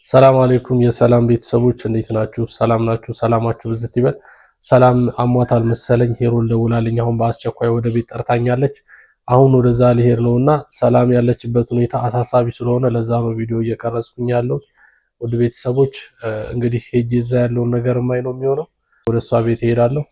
ሰላም አለይኩም የሰላም ቤተሰቦች እንዴት ናችሁ? ሰላም ናችሁ? ሰላማችሁ ብዝት ይበል። ሰላም አሟታል መሰለኝ ሄሮን ደውላልኝ አሁን በአስቸኳይ ወደ ቤት ጠርታኛለች። አሁን ወደዛ ልሄድ ነውና ሰላም ያለችበት ሁኔታ አሳሳቢ ስለሆነ ለዛ ነው ቪዲዮ እየቀረጽኩኝ ያለው። ወደ ቤተሰቦች እንግዲህ ሄጄ እዛ ያለውን ነገር ማይ ነው የሚሆነው። ወደ እሷ ቤት እሄዳለሁ።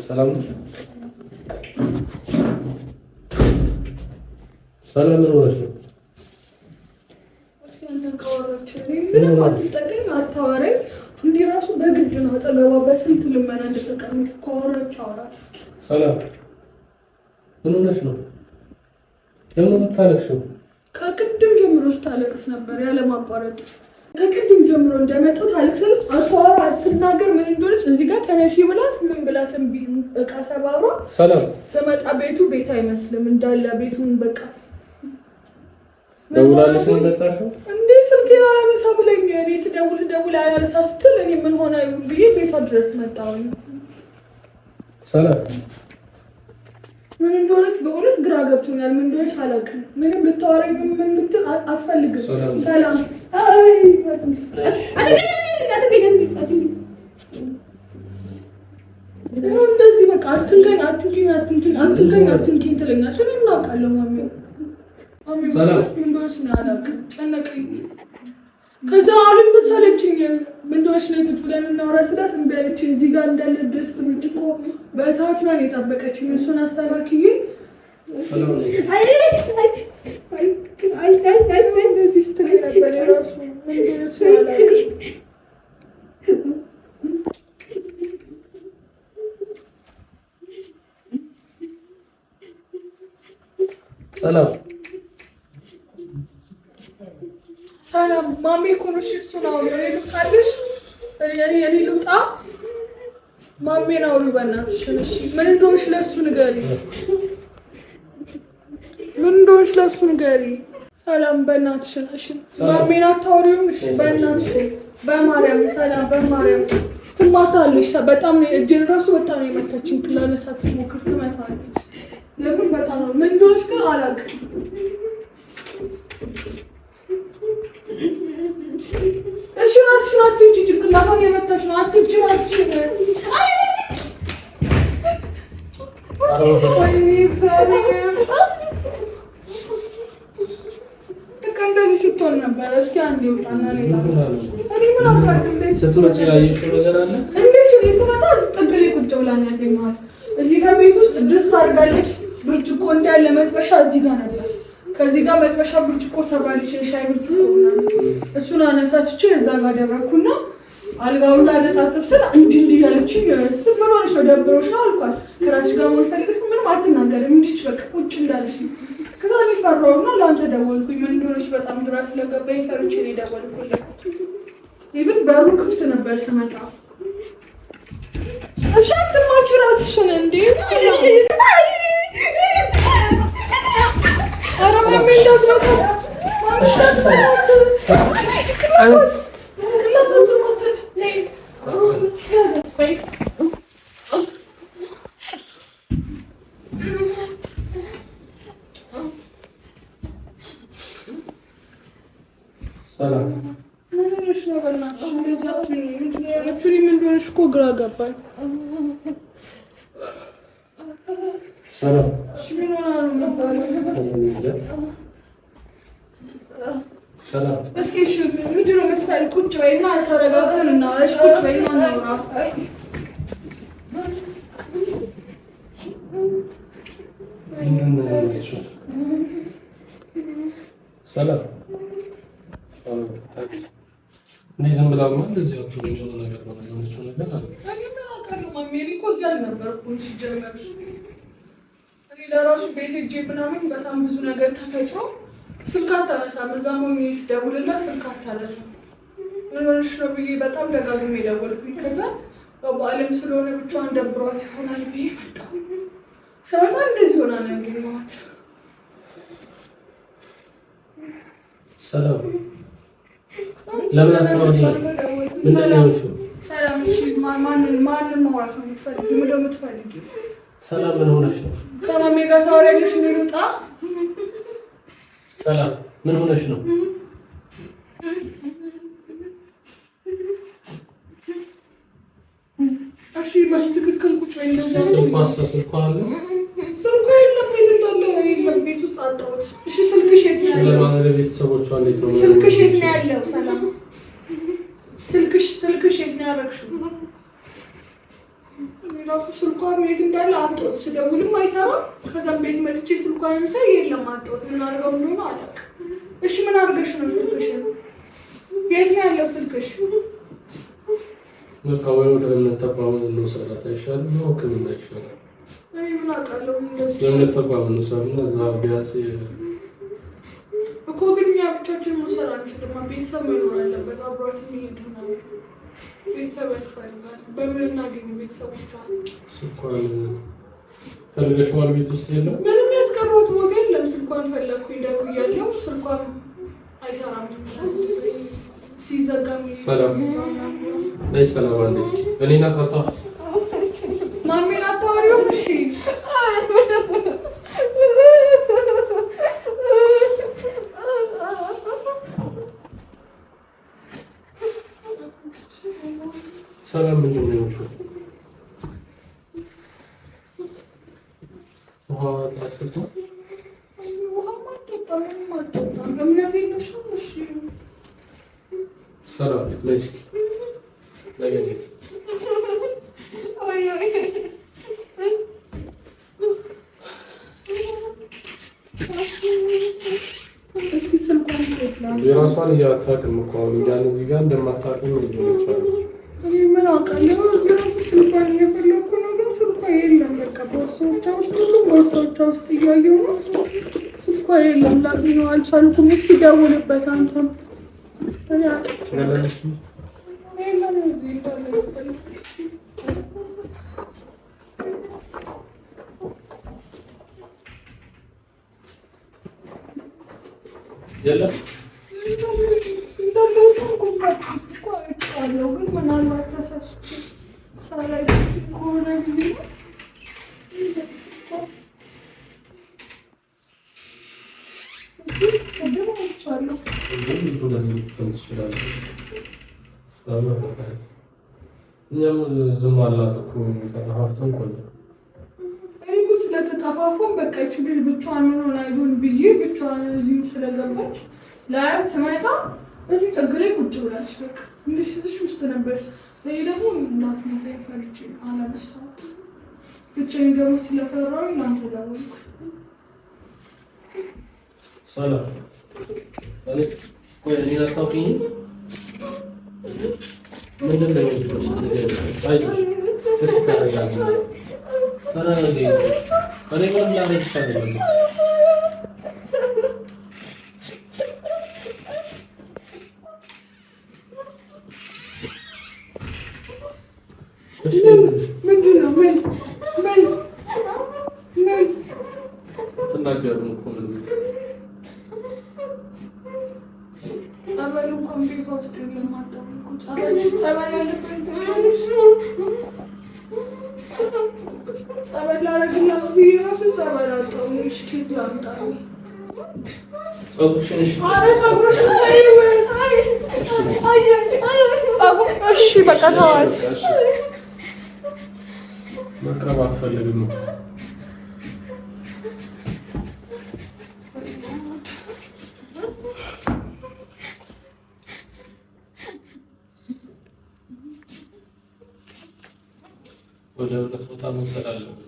ሰላም ሰላም ነው። እንዲህ ራሱ በግድ ነው አጠገቧ በስንት ልመና እንደተቀመጥ ኮወራች አውራት። ሰላም ምን ሆነሽ ነው? ለምን የምታለቅሽው? ከቅድም ጀምሮ ስታለቅስ ነበር ያለ ማቋረጥ። ከቅድም ጀምሮ እንደመጣው ታለቅስልስ አቷራ አትናገር ምን እንደሆነች እዚህ ጋር ተነሺ ብላት ምን ብላት እምቢ በቃ ሰባብራ። ሰላም ስመጣ ቤቱ ቤት አይመስልም እንዳለ ቤቱን በቃ ደውላለሽ ነው መጣሽው እንዴ? ስልኬን አላነሳ ብለኝ እኔ ስደውል አላነሳ ስትል እኔ ምን ሆነ ብዬ ቤቷ ድረስ መጣሁኝ። ሰላም ምን እንደሆነች በእውነት ግራ ገብቶኛል። ምን እንደሆነች አላውቅም። ምንም ልታወራኝ ምን ልትል አትፈልግም። ሰላም እንደዚህ በቃ አትንከኝ ትለኛለች። እኔ ምን አውቃለሁ ማሚ ሰላም ምን እንደሆነች ነው አላውቅም። ጨነቀኝ። ከዛ አሁን መሰለችኝ ምን እንደሆነች ነው ቁጭ ብለን እናወራ ስላት እምቢ አለች። እዚህ ጋር እንዳለ ድስት ብርጭቆ በታትና ነው የጠበቀችኝ። እሱን አስተካክዬ ሰላም ነሽ እንደዚህ ስትል ነበር እራሱ ምን እንደሆነች አላውቅም። ሰላም ሰላም ማሚ እኮ ነው እሱ ነው እኔ ልውጣልሽ እኔ ልውጣ ማሚ ነው በእናትሽ እሺ ምን እንደሆነሽ ለሱ ንገሪ ሰላም በእናትሽ እሺ ማሚን አታውሪውም እሺ በእናትሽ በማርያም ሰላም በማርያም ትማታለሽ በጣም እጄን ራሱ በጣም የመታችኝ ክላነሳት ስሞክር ትመታለች ለምን በጣም ነው ምን እንደሆነሽ ግን አላውቅም እሺ ራስሽን አትንጪ ጭንቅላቷን የመታሽ ነው አትንጪ ራስሽን እንደዚህ ስትሆን ነበር እስኪ አንዴ ውጣና ሌላ እኔ ምን አውቃለሁ ስትመጪ ያየሽው ነገር አለ እንዴት ስመጣ ጥግሌ ቁጭ ብላ ነው ያገኘኋት እዚህ ጋር ቤት ውስጥ ድስት አድርጋለች ብርጭቆ እንዳለ መጥበሻ እዚህ ጋር ነበር ከዚህ ጋር መጥበሻ ብርጭቆ ሰራልሽ ሻይ ብርጭቆ እሱን አነሳስቼ እዛ ጋር ደረኩና አልጋውን ላለታተፍ ስለ እንዲህ ያለችኝ ምን ሆነሽ ነው ደብሮሽ ነው አልኳት ከራስሽ ጋር ምን ፈልገሽ ምንም አትናገርም እንዲች በቃ ቁጭ እንዳለሽ ከዛ እኔ ፈራሁና ለአንተ ደወልኩኝ ምን እንደሆነሽ በጣም ግራ ስለገባኝ ፈርቼ ነው ደወልኩልኝ ይብን በሩ ክፍት ነበር ስመጣ እሺ አትማች ራስሽን እንዴ ማሚ እንዳትመጣ ሰላም ምንሽ ነው በእናትሽ እንደዚህ አትሁኝ ምን እንደሆነሽ እኮ ግራ ገባኝ ሰላም ምን ሆነ ነው ሰላም እስኪ እሺ ምንድን ነው የምትፈልጊው ቁጭ በይና ተረጋግተን እናወራሽ ቁጭ በይና እናውራ ሰላም ታክስ ዝም ብላማ እንደዚህ አትሁኝ የሆነ ነገር ነው የሆነችው ነገር አለ እኔ ምን አውቃለሁ ማሚ እኔ እኮ እዚህ አልነበርኩም ሲጀመር እኔ ለራሱ ቤት ሄጄ ምናምን በጣም ብዙ ነገር ተፈጥሮ ስልክ አታነሳም እዛ ሞኝ ስደውልላት ስልክ አታነሳም ሆነሽ ነው ብዬ በጣም ደጋግሜ ደወልኩኝ። ከዛ በዓለም ስለሆነ ብቻዋን ደብሯት ይሆናል ብዬ መጣሁ። ስመጣ እንደዚህ ሆና ነው ያገኘኋት። ሰላም ለምን አትወጪ? ሰላም እሺ፣ ማንን ማውራት ነው የምትፈልጊው? ምንድን ነው የምትፈልጊው? ሰላም ምን ሆነሽ ነው? ከማሜ ጋር ታወሪያለሽ? እኔ ልውጣ? ሰላም ምን ሆነሽ ነው? እሺ በስትክክል ቁጭ በይ። ስልኳ አለ? ስልኳ የለም። ቤት እንዳለ የለም። ቤት ውስጥ አጣሁት። እሺ ስልክሽ የት ነው ያለው? ቤተሰቦቿ እንዴት ነው? ስልክሽ የት ነው ያለው? ሰላም ስልክሽ የት ነው ያደረግሽው? ራሱ ስልኳን የት እንዳለ አጣሁት። ስደውልም አይሰራም። ከዛም ቤት መጥቼ ስልኳንም ሳይ የለም አጣሁት። ምን አድርገው እንደሆነ አላውቅም። እሺ ምን አድርገሽ ነው ስልክሽ? የት ነው ያለው ስልክሽ? በቃ ወይ ወደ እምነት ተቋም እንውሰዳት አይሻልም? ነው ሕክምና ይሻላል። እኔ ምን አውቃለሁ። የእምነት ተቋም እንውሰድና እዛ ቢያንስ እኮ ግን እኛ ብቻችንን መውሰድ አንችልም። ቤተሰብ መኖር አለበት። አብሯት የሚሄድ ነው። ቤተሰብ ያስፈልጋል። በምን እናገኝ ቤተሰቦቿን? ስልኳን ፈልገሽዋል? ቤት ውስጥ የለም? ምንም ያስቀሩት ቦታ የለም። ስልኳን ፈለግኩኝ ደውያለሁ። ስልኳን አይሰራም። ሲዘጋም ሰላም ላይ ሰላም አንዴ እስኪ እኔና ቀርታ ማሜን አታወሪውም? እሺ ሰላም ምንድን ነው? ውሃ ላጥቶ ሰላም ላይ እስኪ ለገሌት እስኪ ስልኳን የራሷን እያታውቅም እኮ አሁን እኛን እዚህ ጋር እንደማታውቅም እንደሆነች እኔ ምን አውቃለሁ። እዚህ ስልኳን እየፈለኩ ነው፣ ግን ስልኳ የለም። በቃ ቦርሳዎቿ ውስጥ ሁሉም ቦርሳዎቿ ውስጥ እያየሁ ነው። ስልኳ የለም። ላገኘው አልቻልኩም። እስኪ ደውልበት አንተም። የለም ግን ምናልባት ተሳስቼ ሳላይ ከሆነ ብዬ እኛም ዝም አላት እኮ ተጠፋፍተን ቆየ። እኔ ስለተጠፋፋን በቃ ልጅ ብቻዋን ምን ሆና ይሆን ብዬ ብቻዋን እዚህም ስለገባች ላያት ስመጣ እዚህ ጥግ ላይ ቁጭ ብላለች። በቃ እንግዲህ እዚህ ውስጥ ነበርሽ። እኔ ደግሞ እናት ሞታ ፈርቼ አላነሳሁት። ብቻዬን ደግሞ ስለፈራሁኝ ለአንተ ደወልኩ። ሰላም እኔን አታውቂኝም? ምንድን ነው አይዞሽ፣ እሺ ተረጋጊ፣ ተረጋጊ። እኔ ምን ላደርግ ይችላል? ምንድን ነው ምን ትናገሩ እኮ ምን ጸበል እንኳን ቤቷ ውስጥ የለም። ጸበል ያለበት ጸበል ላደርግላት ብዬ እራሱ ጸበል አጣሁ። ኬት ላምጣ? እሺ በቃ ተዋት። መቅረብ አትፈልግም። ወደ እውነት ቦታ መውሰድ አለብን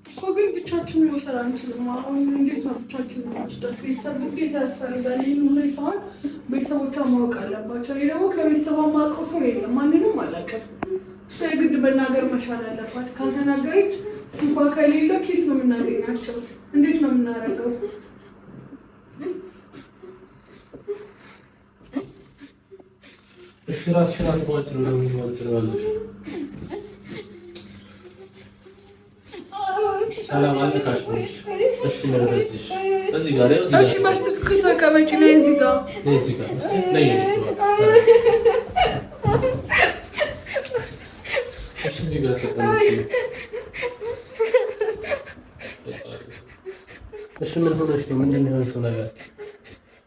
እኮ ግን ብቻችንን መውሰድ አንችልም። አሁን እንዴት ነው ብቻችንን መውሰድ? ቤተሰብ ግዴታ ያስፈልጋል። ይህን ሁኔታዋን ቤተሰቦቿ ማወቅ አለባቸው። እኔ ደግሞ ከቤተሰቧ የማውቀው ሰው የለም፣ ማንንም አላውቅም። እሷ የግድ መናገር መቻል አለባት። ካልተናገረች ስልኳ ከሌለ ኬት ነው የምናገኛቸው? እንዴት ነው የምናደርገው? ራስሽን አትቧጭር ነው የሚወጥረዋለሽ። ሰላም አለካሽ ነው። እሺ ነው እዚህ ጋር ያው እሺ ማስተካከል ተቀመጪ ነው እዚህ ጋር ነይ እዚህ ጋር ተቀመጪ። እሺ ምን ሆነሽ ነው? ምንድን ነው የሆንሽው ነገር?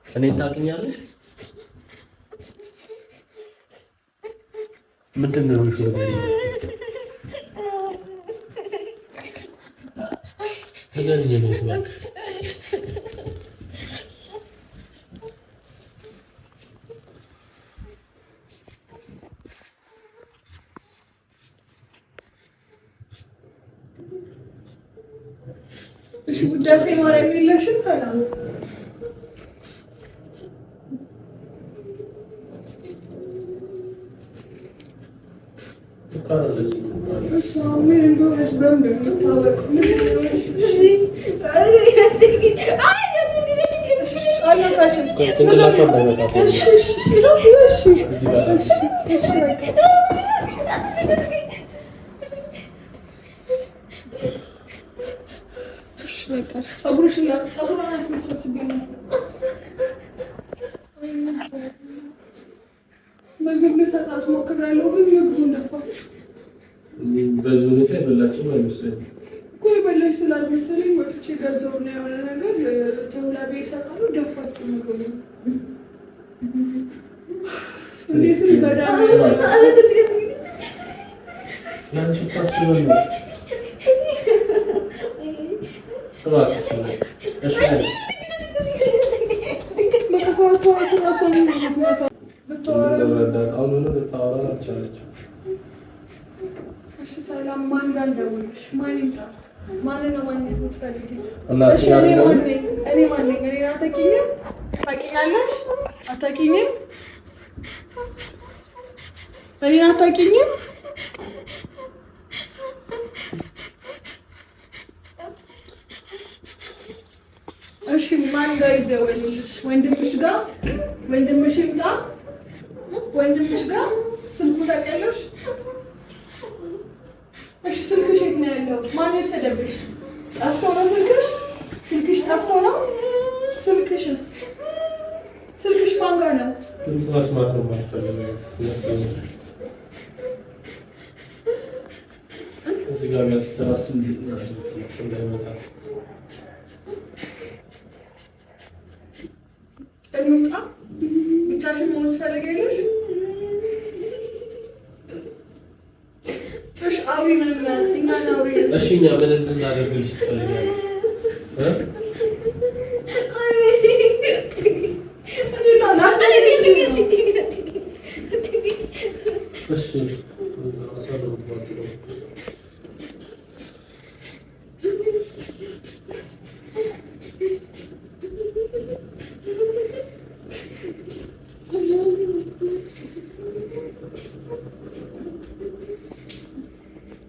እኔን ታውቂኛለሽ? ምንድን ነው የሆንሽው ነገር? ንገሪኝ ነው እባክሽ። እሺ ውዳሴ ማርያም የለሽም? ሰላም ምግብ ልሰጣት ሞክራለሁ፣ ግን ምግቡን ደፋች። በዚህ ሁኔታ የበላችም አይመስለኝም። ቆይ በላች ስላልመሰለኝ ወጥቼ ገዛውና የሆነ ነገር ተውላቤ ይሰጣሉ፣ ደፋች ምግቡ። እንዴትም በዳም ያንቺ ታስበኝ ነው። እባክሽ እሺ ሰላም ማን ጋር እንደውልሽ? ማን ይምጣ? ማንን ነው ማግኘት የምትፈልጊው? እሺ እኔ ማን ነኝ? እኔን አታውቂኝም? ታውቂኛለሽ? አታውቂኝም? እኔን አታውቂኝም? እሺ ማን ጋር ይደወልልሽ? ወንድምሽ ጋር? ወንድምሽ ይምጣ? ወንድምሽ ጋር ስልኩ ታውቂያለሽ? እሺ ስልክሽ የት ነው ያለው? ማን የወሰደብሽ? ጠፍቶ ነው ስልክሽ? ስልክሽ ጠፍቶ ነው? ስልክሽስ? ስልክሽ ማን ጋር ነው? መስማት ነው የማትፈልጊው? እዚህ ጋር የሚያስተራስል እንዳይመጣ እንውጣ። ብቻሽን መሆን ትፈልጊያለሽ? እሺ አውሪ ነገር እኛ አውሪ። እሺ እኛ ምን እናደርግልሽ ትፈልጊያለሽ?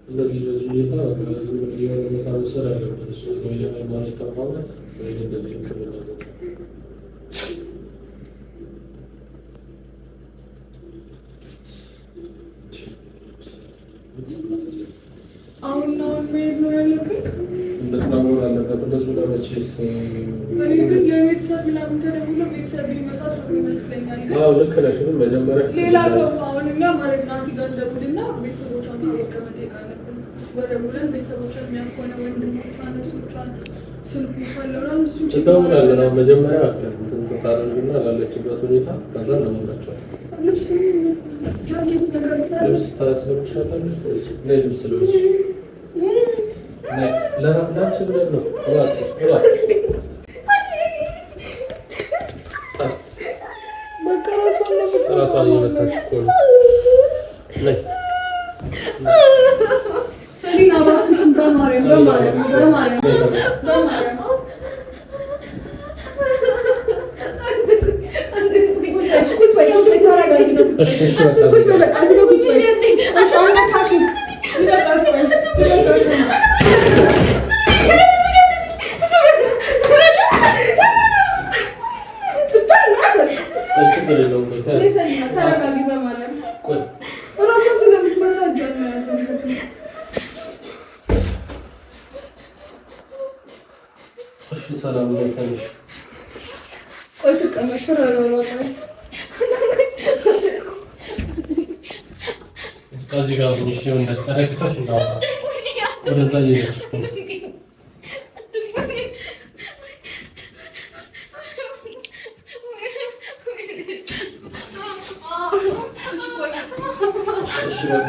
እንደዚህ በዚህ ሁኔታ የሆነ ቦታ መውሰድ አለበት። እሱ ወይ የሃይማኖት ተቋማት ወይ እንደዚህ ተመጣጣ አሁን መሄድ ነው ያለበት። እንደዛ መሆን አለበት። እንደሱ ለመቼስ እኔ ግን ለቤተሰብ ምናምን ተደውሎ ቤተሰብ ሊመጣ ጥሩ ይመስለኛል። አዎ ልክ ነሽ። ግን መጀመሪያ ሌላ ሰው አሁን እኛ ማለት ናቲ ጋር ደውልና ቤተሰቦቿን ካወቀ መጠየቅ አለብን። እሱ ጋር ደውለን ቤተሰቦቿን የሚያውቀው ወንድሞቿን እህቶቿን ስልኩ ካለውና እሱ ትደውላለን። አሁን መጀመሪያ እንትን ታደርግና ላለችበት ሁኔታ ከዛ እንደምናቸው ልብስ ጃኬት ነገር ልብስ ታስለብሻታለሽ ወይስ ልብስ ልብስ ለራዳች ብለን ነው ራሷን እየመታች እኮ ነው። ሰሊና እባክሽን በማርያም ተረጋጊ በማርያም እሺ ሰላም ነው ተነሽ። ቆይ ተቀመጥ ተረጋጋ። እስከዚህ ጋር ትንሽ እንደስተረክተሽ እንዳውጣ ወደዛ እየሄድሽ እሺ በቃ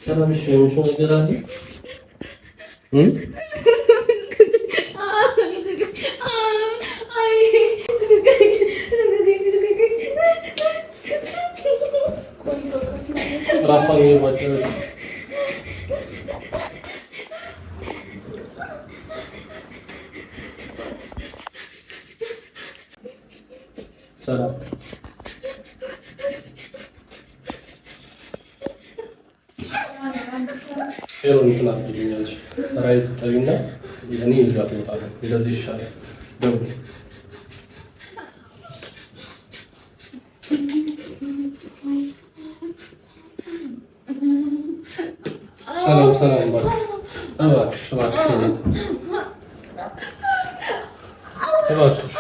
ሰላም እሺ ነው ነገር አለ ራሷን የማጨረስ ሰላም ሄሮን እንትን አትይኛለሽ ራይት ጠሪና እኔ ይዛት እወጣለሁ። እንደዚህ ይሻላል። ደውል ሰላም ሰላም እባክሽ እባክሽ እባክሽ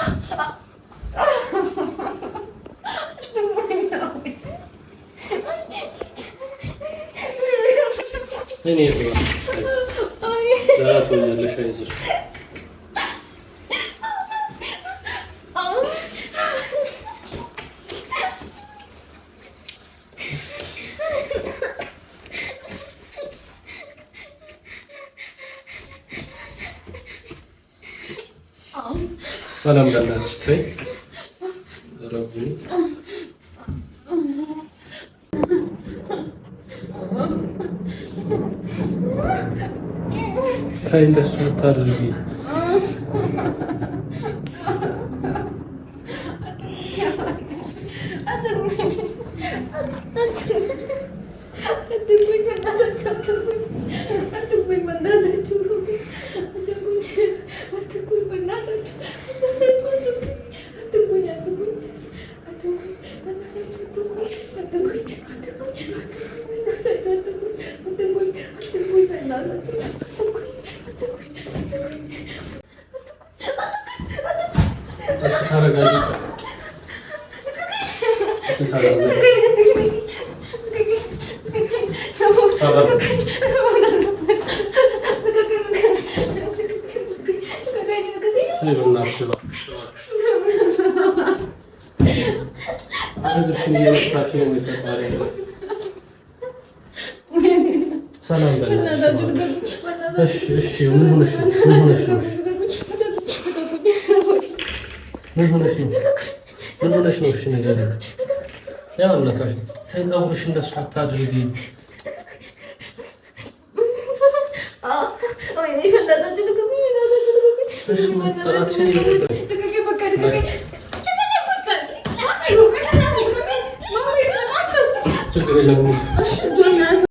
እኔ ዘራቱ ያለሽ አይዞሽ ሰላም ለእናትሽ ተይ ረቡኒ ተይ እንደሱ አታድርጊ ሰላም በእናትሽ እሺ ምን ሆነሽ ነው? እሺ ንገሪኝ። ያው ነካሽ ተይ ፀጉርሽ እንደሱ አታድርጊ። ችግር የለም